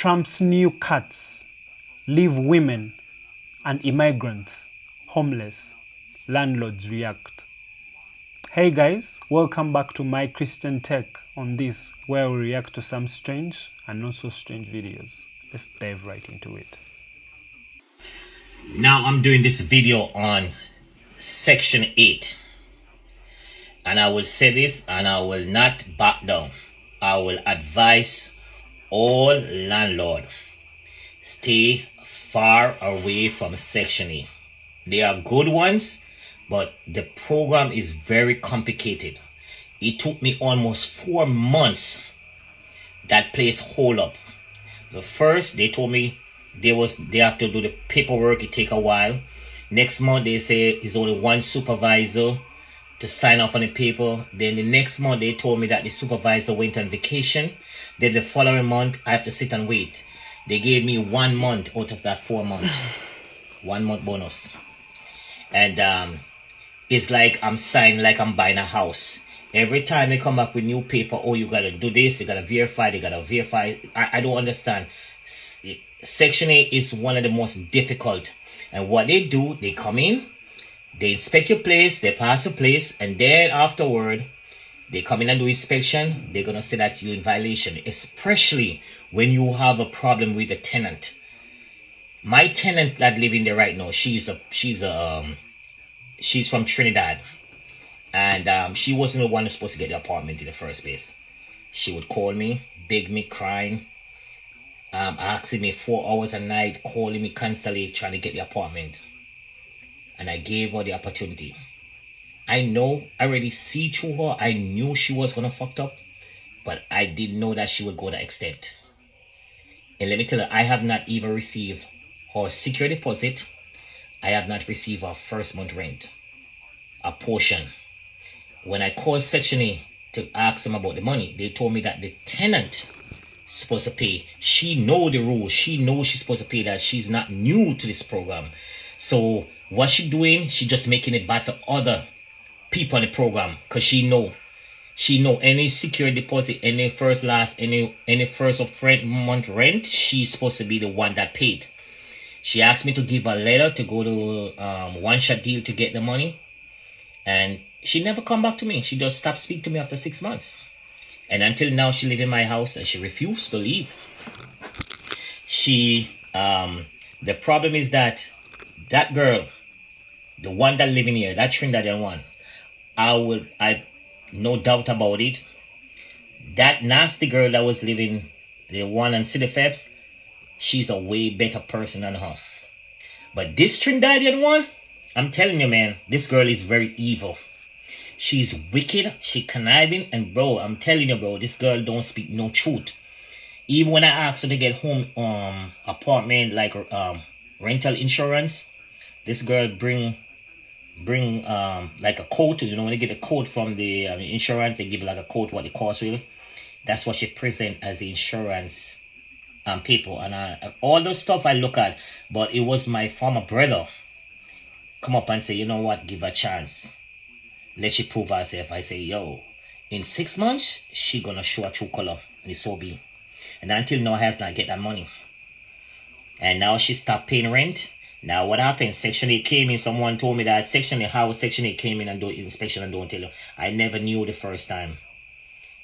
Trump's new cuts leave women and immigrants homeless. Landlords react. Hey guys, welcome back to My Christian Tech on this, where we react to some strange and not so strange videos. Let's dive right into it. Now I'm doing this video on Section 8. And I will say this and I will not back down. I will advise all landlords, stay far away from Section 8. They are good ones, but the program is very complicated. It took me almost 4 months that place hold up. The first, they told me they have to do the paperwork. It take a while. Next month they say there's only one supervisor to sign off on the paper. Then the next month they told me that the supervisor went on vacation. Then the following month I have to sit and wait. They gave me 1 month out of that 4 months. 1 month bonus. And it's like I'm signing like I'm buying a house. Every time they come up with new paper, oh, you gotta do this, you gotta verify, they gotta verify. I don't understand. Section 8 is one of the most difficult. And what they do, they come in, they inspect your place, they pass the place, and then afterward, they come in and do inspection. They're gonna say that you're in violation, especially when you have a problem with the tenant. My tenant that living there right now, she's from Trinidad, and she wasn't the one who's supposed to get the apartment in the first place. She would call me, beg me, crying, asking me 4 hours a night, calling me constantly, trying to get the apartment. And I gave her the opportunity. I already see through her. I knew she was gonna fucked up, but I didn't know that she would go that extent. And let me tell you, I have not even received her security deposit. I have not received her first month rent, a portion. When I called Section 8 to ask them about the money, they told me that the tenant is supposed to pay. She know the rules. She knows she's supposed to pay that. She's not new to this program. So what she doing, she just making it bad for other people in the program, because she know any security deposit, any first first of month rent, she's supposed to be the one that paid. She asked me to give a letter to go to one-shot deal to get the money, and she never come back to me. She just stopped speaking to me after 6 months, and until now she live in my house and she refused to leave. The problem is that girl, the one that live in here, that Trinidadian one, I no doubt about it, that nasty girl that was living, the one on City Feps, she's a way better person than her. But this Trinidadian one, I'm telling you, man, this girl is very evil. She's wicked, she conniving, and bro, I'm telling you, bro, this girl don't speak no truth. Even when I asked her to get home apartment, like rental insurance, this girl bring like a quote. You know, when they get a quote from the insurance, they give like a quote what the cost will. That's what she present as the insurance people. And all those stuff I look at, but it was my former brother come up and say, you know what, give her a chance, let she prove herself. I say, yo, in 6 months she gonna show her true color, and it's so be. And until now has not get that money, and now she stopped paying rent. Now what happened? Section 8 came in. Someone told me that Section 8 came in and do inspection and don't tell you. I never knew the first time.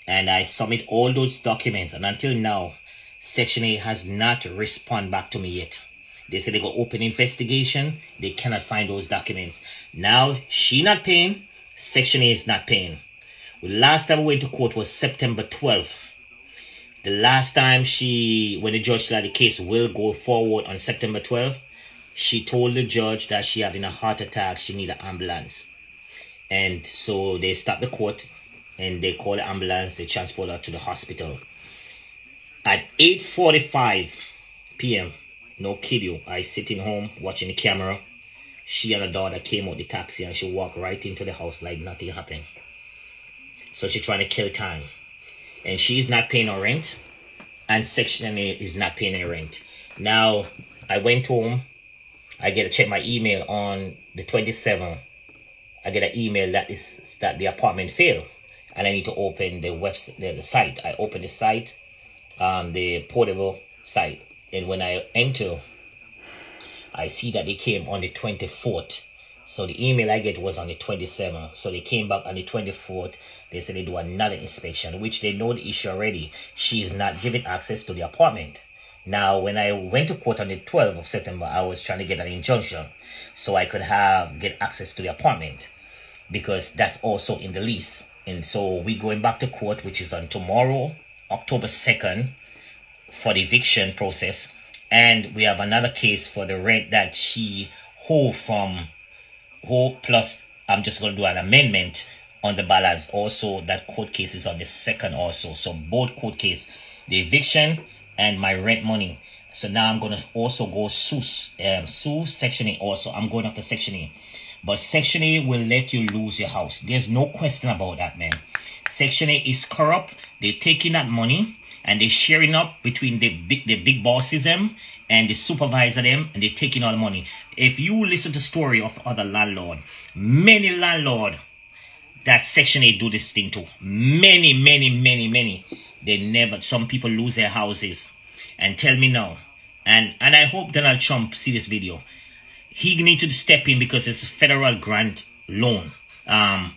And I submit all those documents, and until now, Section 8 has not responded back to me yet. They said they go open investigation. They cannot find those documents. Now she not paying. Section 8 is not paying. The last time we went to court was September 12th. The last time when the judge said the case will go forward on September 12th, she told the judge that she having a heart attack, she need an ambulance. And so they stopped the court and they called the ambulance, they transport her to the hospital. At 8:45 p.m., no kid you, I sitting home watching the camera. She and her daughter came out the taxi and she walked right into the house like nothing happened. So she's trying to kill time. And she's not paying her rent, and Section 8 is not paying her rent. Now, I went home. I get to check my email on the 27th. I get an email that the apartment failed, and I need to open the website, the site. I open the site, the portable site. And when I enter, I see that they came on the 24th. So the email I get was on the 27th. So they came back on the 24th. They said they do another inspection, which they know the issue already. She's not given access to the apartment. Now, when I went to court on the 12th of September, I was trying to get an injunction so I could get access to the apartment, because that's also in the lease. And so we going back to court, which is on tomorrow, October 2nd, for the eviction process. And we have another case for the rent that she owed from who, plus I'm just going to do an amendment on the balance. Also, that court case is on the 2nd also. So both court case, the eviction and my rent money. So now I'm going to also go sue Section A also. I'm going after Section A. But Section A will let you lose your house. There's no question about that, man. Section A is corrupt. They're taking that money and they're sharing up between the big bosses them and the supervisor them, and they're taking all the money. If you listen to story of other landlord, many landlord that Section A do this thing to. Many. They never, some people lose their houses. And tell me now. And I hope Donald Trump see this video. He needs to step in, because it's a federal grant loan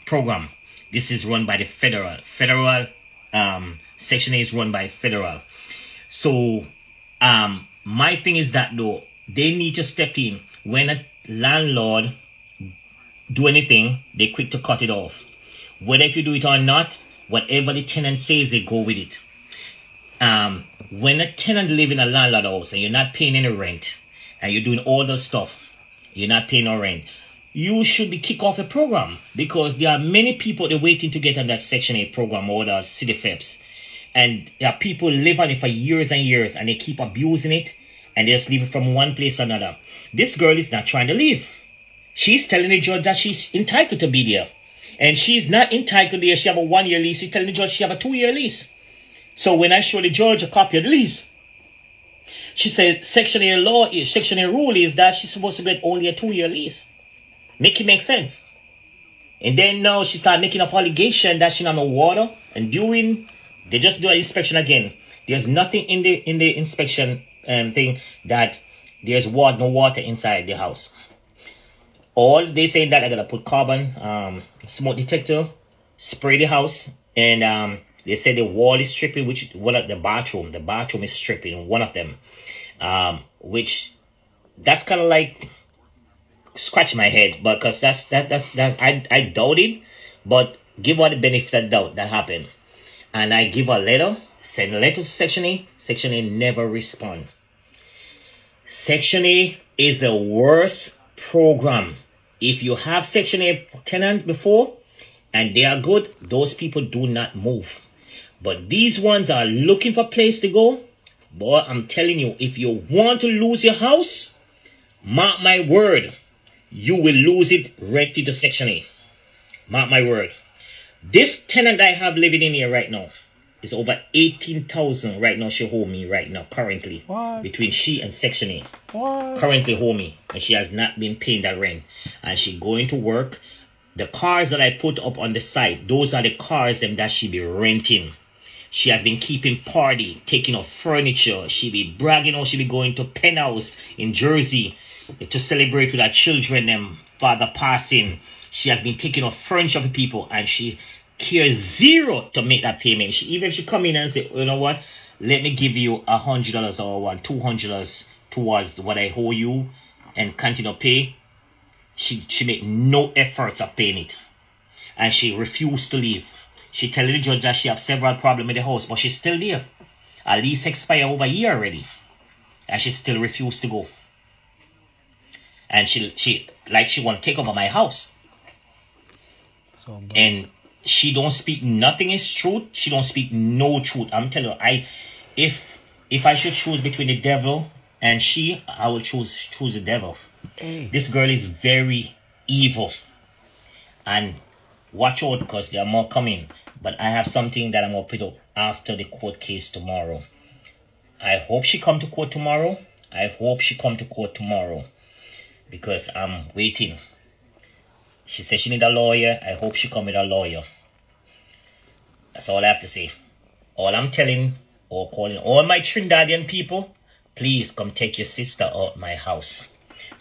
program. This is run by the federal. Section A is run by federal. So my thing is that though, they need to step in. When a landlord do anything, they quick to cut it off. Whether if you do it or not, whatever the tenant says, they go with it. When a tenant live in a landlord house and you're not paying any rent, and you're doing all the stuff, you're not paying no rent, you should be kicked off the program, because there are many people they're waiting to get on that Section 8 program or the city FEPS. And there are people live on it for years and years, and they keep abusing it, and they just leave it from one place to another. This girl is not trying to leave. She's telling the judge that she's entitled to be there. And she's not entitled there. She have a 1-year lease. She's telling the judge she have a 2-year lease. So when I show the judge a copy of the lease, she said Section 8 rule is that she's supposed to get only a 2-year lease. Make it make sense. And then now she started making up allegation that she not no water, and they just do an inspection again. There's nothing in the inspection thing that there's no water inside the house. All they saying that I gotta put carbon smoke detector, spray the house, and they say the wall is stripping, which one of the bathroom is stripping, one of them, which that's kind of like scratch my head, because that's I doubt it, but give her the benefit of the doubt that happened. And I give a letter, send a letter to Section A. Section A never respond. Section A is the worst program. If you have Section A tenants before and they are good, those people do not move. But these ones are looking for a place to go. Boy, I'm telling you, if you want to lose your house, mark my word, you will lose it right to the Section A. Mark my word. This tenant I have living in here right now is over 18,000 right now. She owe me right now, currently. What? Between she and Section A. What? Currently owe me. And she has not been paying that rent. And she going to work. The cars that I put up on the site, those are the cars that she be renting. She has been keeping party, taking off furniture. She be bragging how she be going to penthouse in Jersey to celebrate with her children, them father passing. She has been taking off furniture for people, and she cares zero to make that payment. Even if she come in and say, you know what, let me give you $100 or $200 towards what I owe you, and continue to pay. She make no effort of paying it, and she refused to leave. She telling the judge that she have several problems in the house, but she's still there. Her lease expired over a year already, and she still refused to go. And she want to take over my house. So bad. And she don't speak nothing is truth. She don't speak no truth. I'm telling you, if I should choose between the devil and she, I will choose the devil. Hey. This girl is very evil. And watch out, because there are more coming. But I have something that I'm going to put up after the court case tomorrow. I hope she come to court tomorrow. Because I'm waiting. She said she need a lawyer. I hope she come with a lawyer. That's all I have to say. All I'm telling or calling all my Trinidadian people please come take your sister out my house.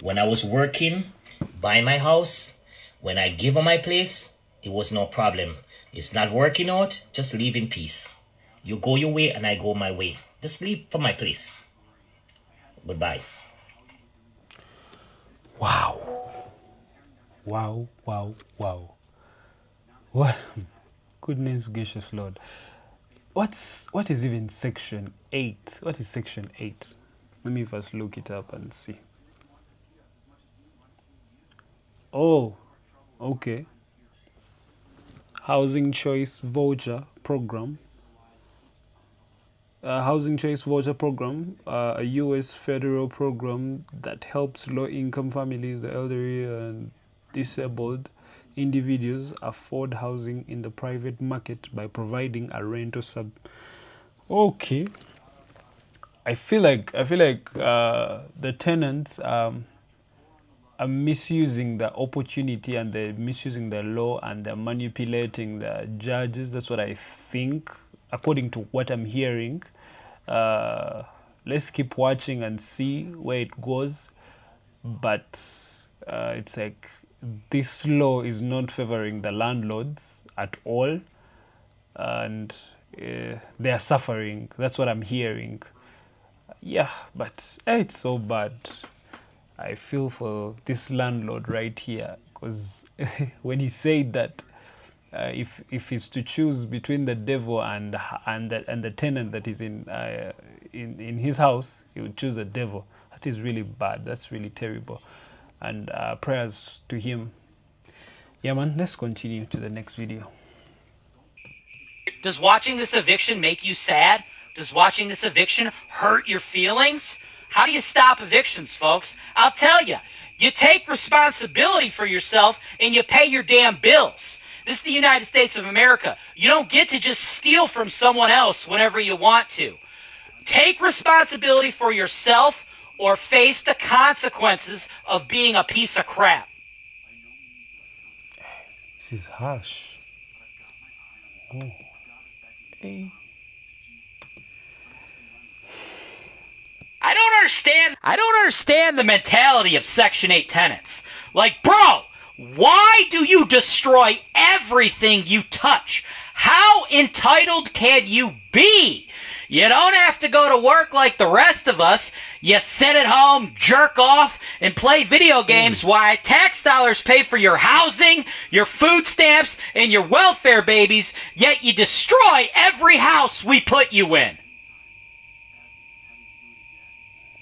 When I was working by my house, when I give her my place, it was no problem. It's not working out, just leave in peace. You go your way and I go my way. Just leave for my place. Goodbye. Wow. Wow, wow, wow. What? Goodness gracious Lord. What is even section 8? What is section 8? Let me first look it up and see. Oh, okay. Housing choice voucher program. Housing Choice Voucher Program, a U.S. federal program that helps low-income families, the elderly, and disabled individuals afford housing in the private market by providing a rental sub. Okay, I feel like the tenants are misusing the opportunity, and they're misusing the law, and they're manipulating the judges. That's what I think, according to what I'm hearing. Uh, let's keep watching and see where it goes. But it's like this law is not favoring the landlords at all, and they are suffering. That's what I'm hearing. Yeah, but it's so bad. I feel for this landlord right here, because when he said that if he's to choose between the devil and the tenant that is in his house, he would choose the devil. That is really bad. That's really terrible. And prayers to him. Yeah, man. Let's continue to the next video. Does watching this eviction make you sad? Does watching this eviction hurt your feelings? How do you stop evictions, folks? I'll tell you. You take responsibility for yourself and you pay your damn bills. This is the United States of America. You don't get to just steal from someone else whenever you want to. Take responsibility for yourself or face the consequences of being a piece of crap. This is harsh. Oh. Hey. I don't understand the mentality of Section 8 tenants. Like, bro, why do you destroy everything you touch? How entitled can you be? You don't have to go to work like the rest of us. You sit at home, jerk off, and play video games while tax dollars pay for your housing, your food stamps, and your welfare babies, yet you destroy every house we put you in.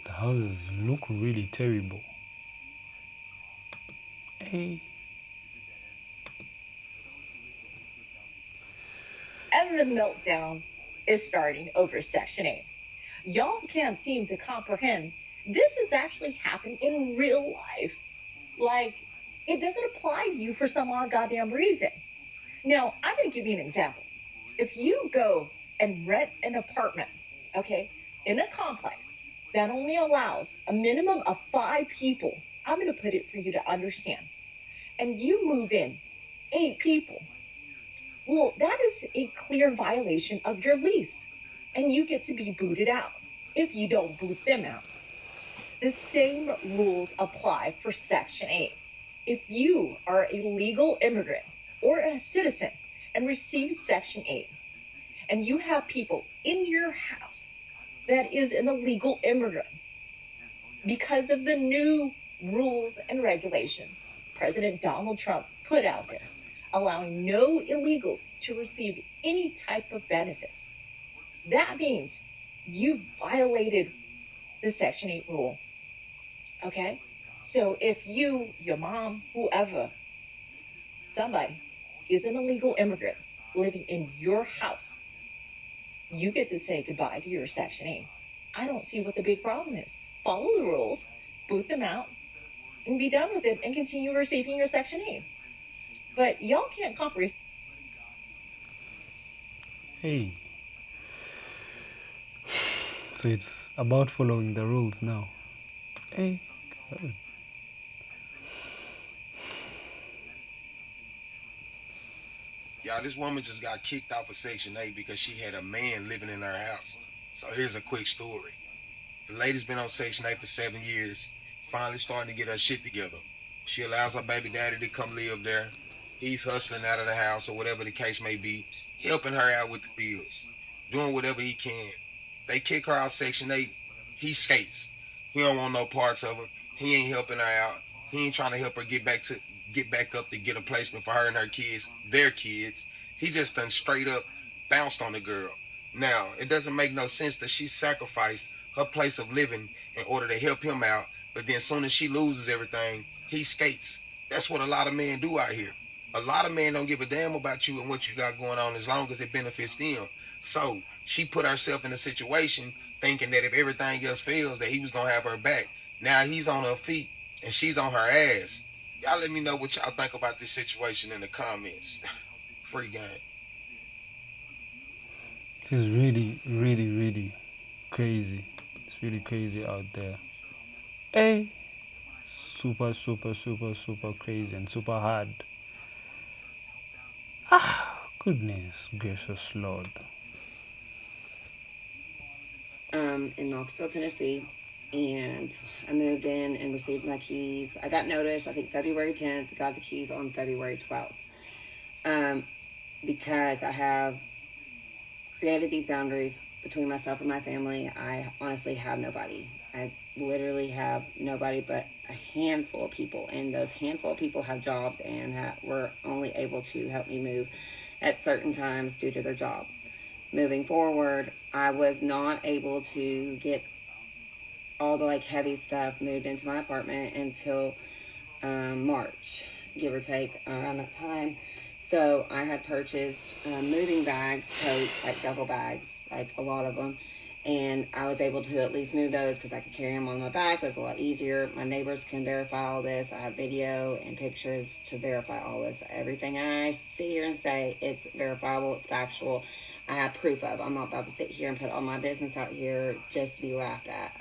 The houses look really terrible. Hey. And the meltdown is starting over Section 8. Y'all can't seem to comprehend this has actually happened in real life. Like, it doesn't apply to you for some odd goddamn reason. Now, I'm going to give you an example. If you go and rent an apartment, okay, in a complex that only allows a minimum of 5 people, I'm going to put it for you to understand, and you move in 8 people, well, that is a clear violation of your lease, and you get to be booted out if you don't boot them out. The same rules apply for Section 8. If you are a legal immigrant or a citizen and receive Section 8, and you have people in your house that is an illegal immigrant, because of the new rules and regulations President Donald Trump put out there, allowing no illegals to receive any type of benefits, that means you violated the Section 8 rule. Okay? So if you, your mom, whoever, somebody is an illegal immigrant living in your house, you get to say goodbye to your Section 8. I don't see what the big problem is. Follow the rules, boot them out, and be done with it and continue receiving your Section 8. But y'all can't comprehend. Hey. So it's about following the rules now. Hey. God. Y'all, this woman just got kicked off of Section 8 because she had a man living in her house. So here's a quick story. The lady's been on Section 8 for 7 years, finally starting to get her shit together. She allows her baby daddy to come live there. He's hustling out of the house or whatever the case may be, helping her out with the bills, doing whatever he can. They kick her out Section 8. He skates. He don't want no parts of her. He ain't helping her out. He ain't trying to help her get back up to get a placement for her and her kids, their kids. He just done straight up bounced on the girl. Now, it doesn't make no sense that she sacrificed her place of living in order to help him out, but then as soon as she loses everything, he skates. That's what a lot of men do out here. A lot of men don't give a damn about you and what you got going on as long as it benefits them. So she put herself in a situation thinking that if everything else fails, that he was gonna have her back. Now he's on her feet and she's on her ass. Y'all let me know what y'all think about this situation in the comments. Free game. It is really, really, really crazy. It's really crazy out there. Hey, super, super, super, super crazy and super hard. Goodness gracious Lord. In Knoxville, Tennessee, and I moved in and received my keys. I got notice, I think February 10th, got the keys on February 12th. Because I have created these boundaries between myself and my family, I honestly have nobody. I literally have nobody but a handful of people, and those handful of people have jobs and were only able to help me move at certain times due to their job. Moving forward, I was not able to get all the heavy stuff moved into my apartment until March, give or take, around that time. So I had purchased moving bags, totes, duffel bags, a lot of them. And I was able to at least move those because I could carry them on my back. It was a lot easier. My neighbors can verify all this. I have video and pictures to verify all this. Everything I sit here and say, it's verifiable, it's factual. I have proof of. I'm not about to sit here and put all my business out here just to be laughed at.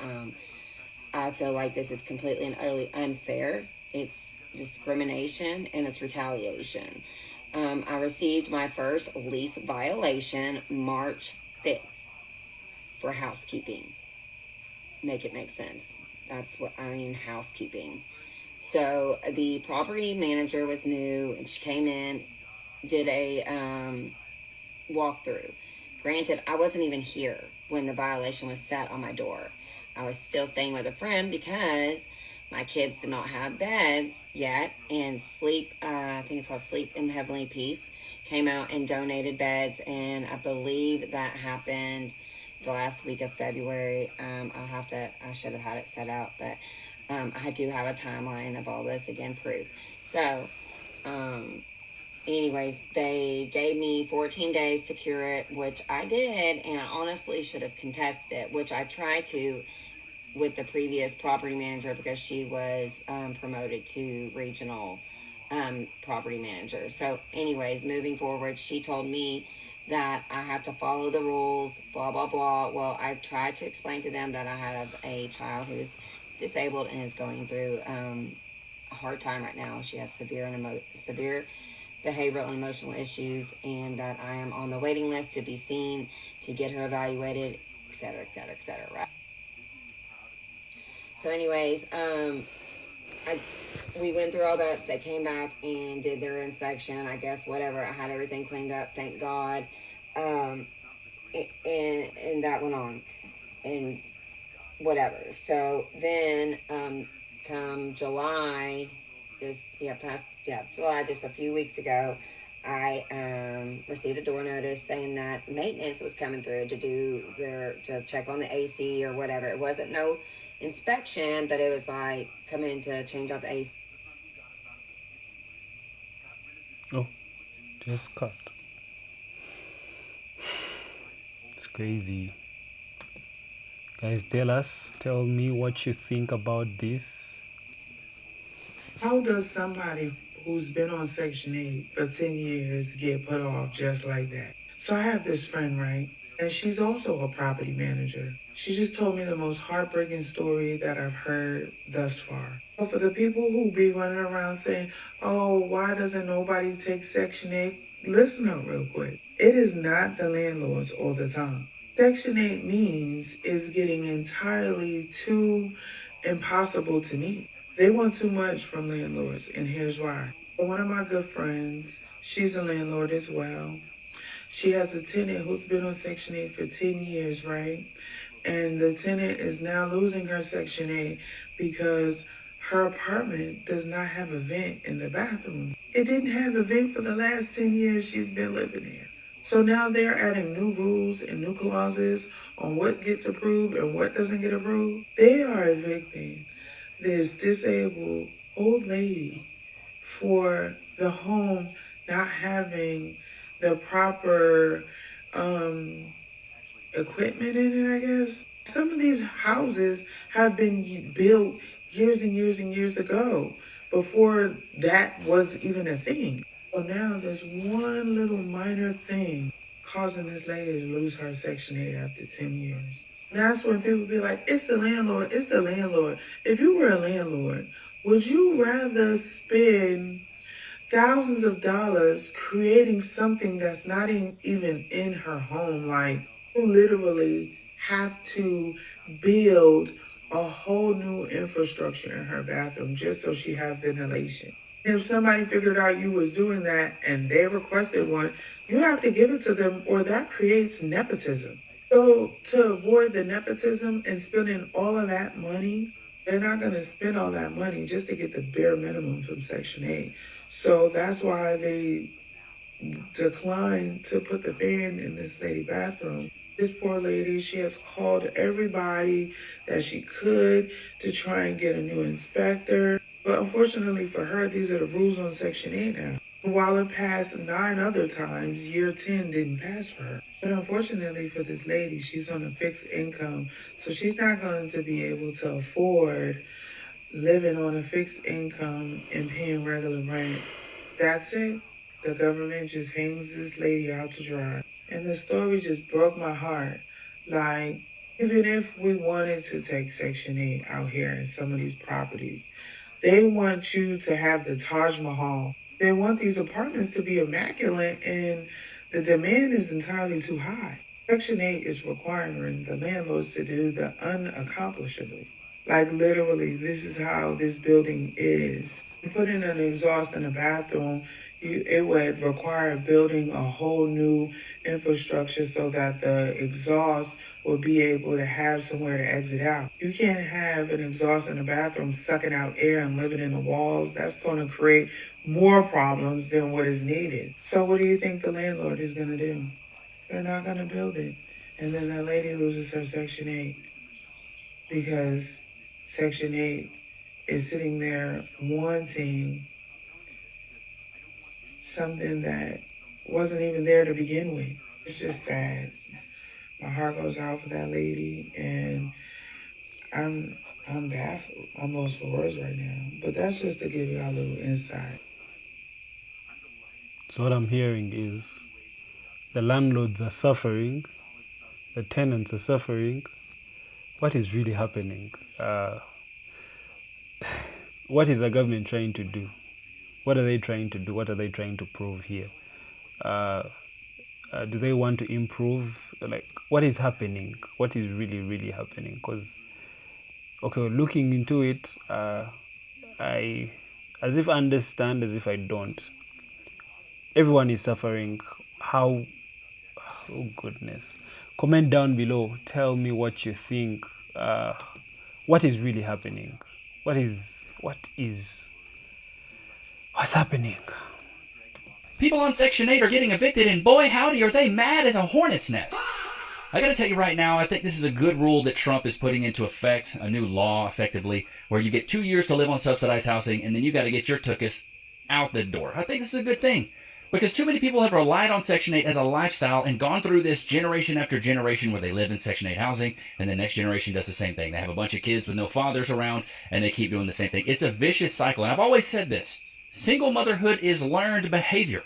I feel like this is completely and utterly unfair. It's discrimination and it's retaliation. I received my first lease violation March 5th for housekeeping. Make it make sense. That's what I mean, housekeeping. So the property manager was new and she came in, did a walkthrough. Granted, I wasn't even here when the violation was set on my door. I was still staying with a friend because my kids did not have beds yet, and I think it's called Sleep in Heavenly Peace, came out and donated beds, and I believe that happened the last week of February. I should have had it set out, but I do have a timeline of all this, again, proof. So, anyways, they gave me 14 days to cure it, which I did, and I honestly should have contested it, which I tried to with the previous property manager because she was promoted to regional property manager. So anyways, moving forward, she told me that I have to follow the rules, blah, blah, blah. Well, I tried to explain to them that I have a child who's disabled and is going through a hard time right now. She has severe behavioral and emotional issues, and that I am on the waiting list to be seen, to get her evaluated, etc., etc., etc., right? So anyways, we went through all that. They came back and did their inspection. I guess whatever. I had everything cleaned up. Thank God. And that went on, and whatever. So then, come July, July, just a few weeks ago, I received a door notice saying that maintenance was coming through to check on the AC or whatever. It wasn't no inspection, but it was come in to change out the AC. Oh, just cut. It's crazy. Guys, tell me what you think about this. How does somebody who's been on Section 8 for 10 years get put off just like that? So I have this friend, right? And she's also a property manager. She just told me the most heartbreaking story that I've heard thus far. But for the people who be running around saying, oh, why doesn't nobody take Section 8? Listen up real quick. It is not the landlords all the time. Section 8 means is getting entirely too impossible to meet. They want too much from landlords, and here's why. One of my good friends, she's a landlord as well. She has a tenant who's been on Section 8 for 10 years, right? And the tenant is now losing her Section 8 because her apartment does not have a vent in the bathroom. It didn't have a vent for the last 10 years she's been living there. So now they're adding new rules and new clauses on what gets approved and what doesn't get approved. They are evicting this disabled old lady for the home not having the proper equipment in it, I guess. Some of these houses have been built years and years and years ago before that was even a thing. So now there's one little minor thing causing this lady to lose her Section 8 after 10 years. That's when people be like, it's the landlord, it's the landlord. If you were a landlord, would you rather spend thousands of dollars creating something that's not even in her home? Like, you literally have to build a whole new infrastructure in her bathroom just so she have ventilation. If somebody figured out you was doing that and they requested one, you have to give it to them, or that creates nepotism. So to avoid the nepotism and spending all of that money, they're not going to spend all that money just to get the bare minimum from Section 8. So that's why they declined to put the fan in this lady's bathroom. This poor lady, she has called everybody that she could to try and get a new inspector. But unfortunately for her, these are the rules on Section 8 now. While it passed 9 other times, year 10 didn't pass for her. But unfortunately for this lady, she's on a fixed income, so she's not going to be able to afford living on a fixed income and paying regular rent. That's it. The government just hangs this lady out to dry. And the story just broke my heart. Like, even if we wanted to take Section 8 out here in some of these properties, they want you to have the Taj Mahal. They want these apartments to be immaculate, and the demand is entirely too high. Section 8 is requiring the landlords to do the unaccomplishable. Like, literally, this is how this building is. Putting an exhaust in a bathroom, it would require building a whole new infrastructure so that the exhaust will be able to have somewhere to exit out. You can't have an exhaust in a bathroom sucking out air and living in the walls. That's going to create more problems than what is needed. So what do you think the landlord is going to do? They're not going to build it. And then that lady loses her Section 8 because Section 8 is sitting there wanting something that wasn't even there to begin with. It's just sad. My heart goes out for that lady, and I'm baffled. I'm lost for words right now. But that's just to give y'all a little insight. So what I'm hearing is the landlords are suffering, the tenants are suffering. What is really happening? What is the government trying to do? What are they trying to do? What are they trying to prove here? Do they want to improve? Like, what is happening? What is really, really happening? Because, okay, looking into it, I, as if I understand, as if I don't. Everyone is suffering. How? Oh, goodness. Comment down below. Tell me what you think. What is really happening? What's happening? People on Section 8 are getting evicted, and boy, howdy, are they mad as a hornet's nest. I gotta tell you right now, I think this is a good rule that Trump is putting into effect, a new law, effectively, where you get 2 years to live on subsidized housing, and then you gotta get your tuchus out the door. I think this is a good thing, because too many people have relied on Section 8 as a lifestyle and gone through this generation after generation where they live in Section 8 housing, and the next generation does the same thing. They have a bunch of kids with no fathers around, and they keep doing the same thing. It's a vicious cycle, and I've always said this. Single motherhood is learned behavior.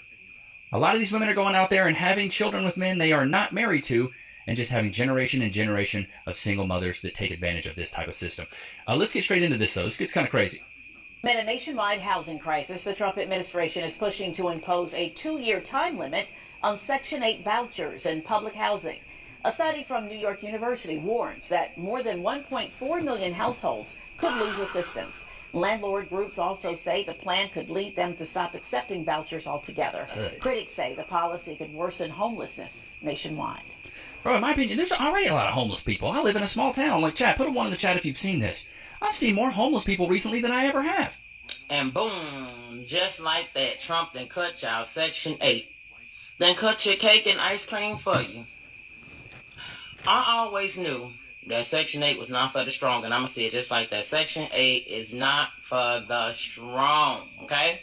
A lot of these women are going out there and having children with men they are not married to, and just having generation and generation of single mothers that take advantage of this type of system. Let's get straight into this, though. This gets kind of crazy. Amid a nationwide housing crisis, the Trump administration is pushing to impose a 2-year time limit on Section 8 vouchers and public housing. A study from New York University warns that more than 1.4 million households could lose assistance. Landlord groups also say the plan could lead them to stop accepting vouchers altogether. Critics say the policy could worsen homelessness nationwide. Bro, in my opinion, there's already a lot of homeless people. I live in a small town. Like, chat, put a 1 in the chat if you've seen this. I've seen more homeless people recently than I ever have. And boom, just like that, Trump then cut y'all Section 8. Then cut your cake and ice cream for you. I always knew that Section 8 was not for the strong, and I'm going to say it just like that. Section 8 is not for the strong, okay?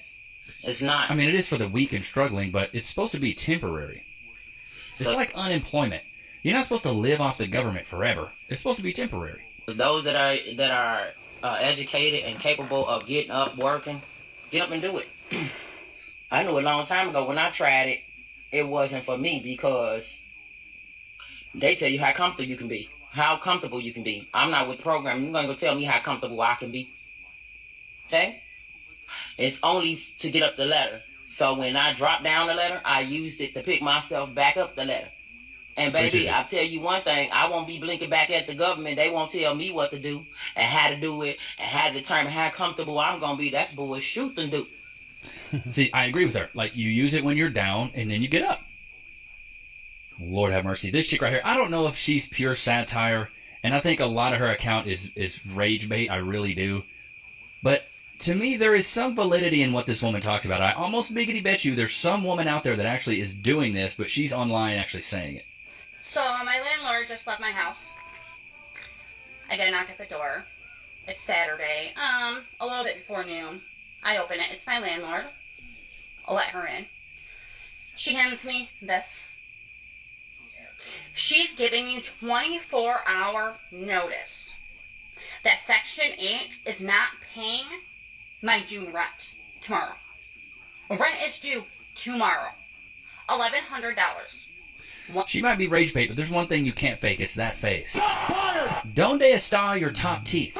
It's not. I mean, it is for the weak and struggling, but it's supposed to be temporary. It's like unemployment. You're not supposed to live off the government forever. It's supposed to be temporary. Those that are educated and capable of getting up, working, get up and do it. I knew a long time ago when I tried it, it wasn't for me because they tell you how comfortable you can be. How comfortable you can be. I'm not with the program. You're going to go tell me how comfortable I can be. Okay? It's only to get up the ladder. So when I dropped down the ladder, I used it to pick myself back up the ladder. And baby, I'll tell you one thing, I won't be blinking back at the government. They won't tell me what to do and how to do it and how to determine how comfortable I'm going to be. That's bullshit and do. See, I agree with her. Like, you use it when you're down and then you get up. Lord have mercy. This chick right here, I don't know if she's pure satire, and I think a lot of her account is rage bait. I really do. But to me, there is some validity in what this woman talks about. I almost biggity bet you there's some woman out there that actually is doing this, but she's online actually saying it. So my landlord just left my house. I get a knock at the door. It's Saturday, a little bit before noon. I open it. It's my landlord. I'll let her in. She hands me this. She's giving me 24-hour notice that Section 8 is not paying my June rent tomorrow. Rent is due tomorrow. $1,100. She might be rage bait, but there's one thing you can't fake. It's that face. Donde está your top teeth?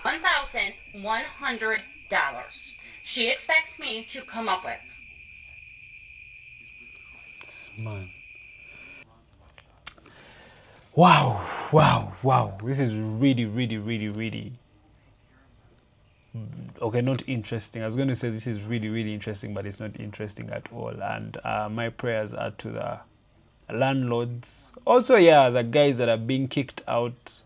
$1,100. She expects me to come up with. Man. Wow. This is really okay, not interesting. I was going to say this is really interesting, but it's not interesting at all. And my prayers are to the landlords. Also, the guys that are being kicked out,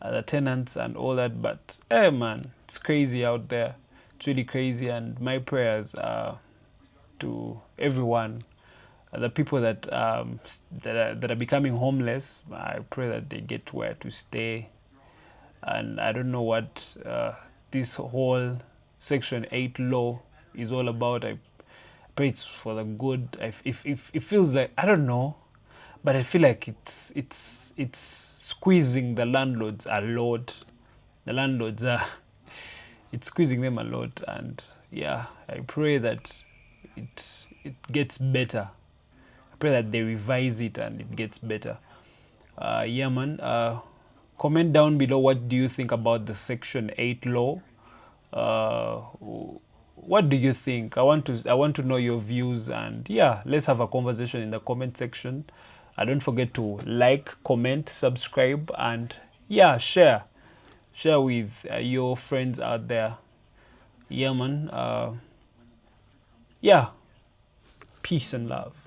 the tenants and all that. But, hey, man, it's crazy out there. It's really crazy. And my prayers are to everyone. The people that are becoming homeless, I pray that they get where to stay. And I don't know what this whole Section 8 law is all about. I pray it's for the good. If it feels like, I don't know, but I feel like it's squeezing the landlords a lot. The landlords it's squeezing them a lot. And I pray that it gets better. Pray that they revise it and it gets better. Man. Comment down below, what do you think about the Section 8 law? What do you think? I want to know your views, and let's have a conversation in the comment section. Don't forget to like, comment, subscribe, and share with your friends out there. Man. Peace and love.